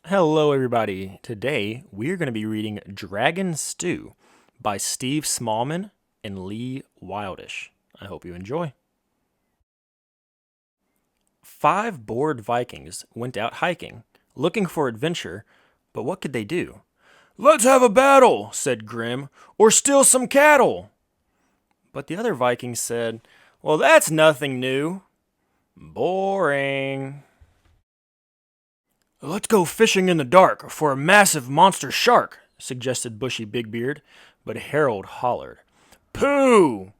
Hello, everybody. Today we're going to be reading Dragon Stew by Steve Smallman and Lee Wildish. I hope you enjoy. 5 bored Vikings went out hiking, looking for adventure, but what could they do? "Let's have a battle," said Grim, "or steal some cattle." But the other Vikings said, "Well, that's nothing new." Boring. "Let's go fishing in the dark for a massive monster shark," suggested Bushy Bigbeard, but Harold hollered, "Pooh!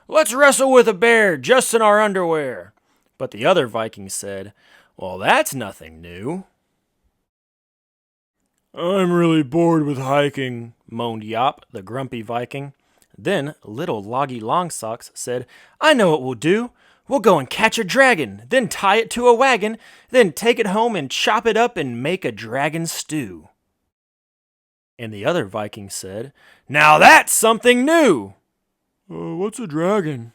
Let's wrestle with a bear just in our underwear." But the other Vikings said, "Well, that's nothing new." "I'm really bored with hiking," moaned Yop, the grumpy Viking. Then little Loggy Longsocks said, "I know what we'll do. We'll go and catch a dragon, then tie it to a wagon, then take it home and chop it up and make a dragon stew." And the other Viking said, "Now that's something new." "What's a dragon?"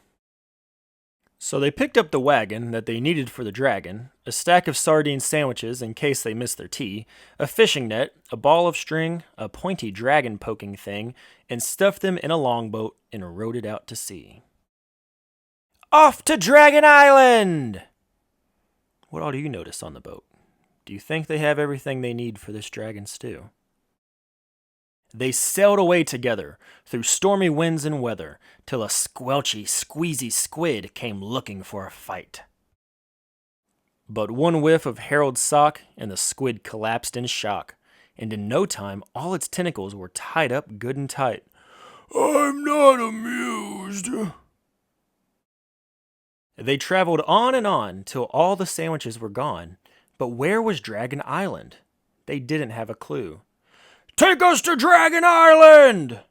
So they picked up the wagon that they needed for the dragon, a stack of sardine sandwiches in case they missed their tea, a fishing net, a ball of string, a pointy dragon poking thing, and stuffed them in a longboat and rowed it out to sea. Off to Dragon Island! What all do you notice on the boat? Do you think they have everything they need for this dragon stew? They sailed away together through stormy winds and weather till a squelchy, squeezy squid came looking for a fight. But one whiff of Harold's sock and the squid collapsed in shock, and in no time all its tentacles were tied up good and tight. "I'm not amused." They traveled on and on till all the sandwiches were gone, but where was Dragon Island? They didn't have a clue. "Take us to Dragon Island!"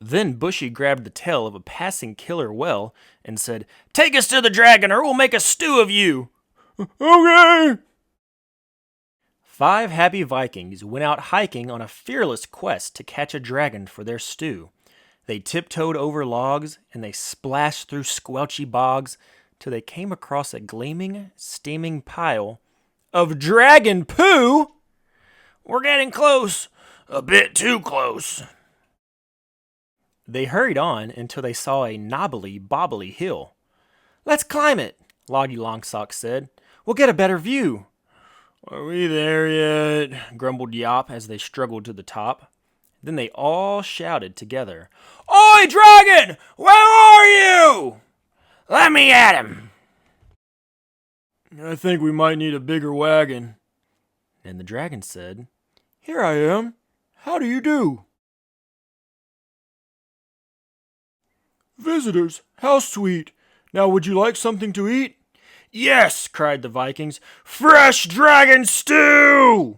Then Bushy grabbed the tail of a passing killer whale and said, "Take us to the dragon or we'll make a stew of you." "Okay." 5 happy Vikings went out hiking on a fearless quest to catch a dragon for their stew. They tiptoed over logs, and they splashed through squelchy bogs, till they came across a gleaming, steaming pile of dragon poo! "We're getting close, a bit too close." They hurried on until they saw a knobbly, bobbly hill. "Let's climb it," Loggy Longsocks said. "We'll get a better view." "Are we there yet?" grumbled Yop as they struggled to the top. Then they all shouted together, "Oi, dragon! Where are you?" "Let me at him." "I think we might need a bigger wagon." And the dragon said, "Here I am. How do you do?" "Visitors, how sweet. Now would you like something to eat?" "Yes," cried the Vikings. "Fresh dragon stew!"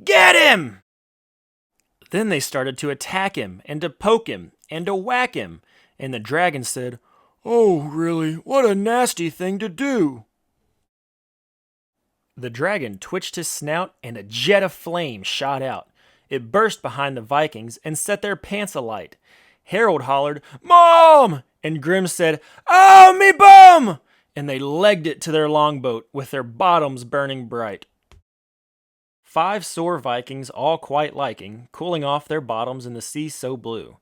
"Get him!" Then they started to attack him, and to poke him, and to whack him, and the dragon said, "Oh, really, what a nasty thing to do." The dragon twitched his snout, and a jet of flame shot out. It burst behind the Vikings and set their pants alight. Harold hollered, "Mom!" and Grim said, "Oh, me bum!" and they legged it to their longboat with their bottoms burning bright. 5 sore Vikings, all quite liking, cooling off their bottoms in the sea so blue.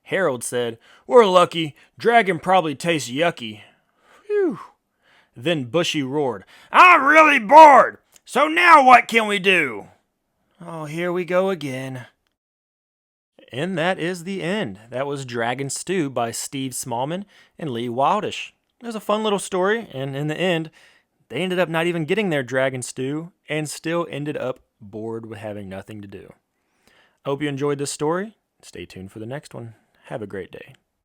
Harold said, "We're lucky. Dragon probably tastes yucky." Phew. Then Bushy roared, "I'm really bored. So now what can we do?" "Oh, here we go again." And that is the end. That was Dragon Stew by Steve Smallman and Lee Wildish. It was a fun little story, and in the end, they ended up not even getting their dragon stew and still ended up bored with having nothing to do. I hope you enjoyed this story. Stay tuned for the next one. Have a great day.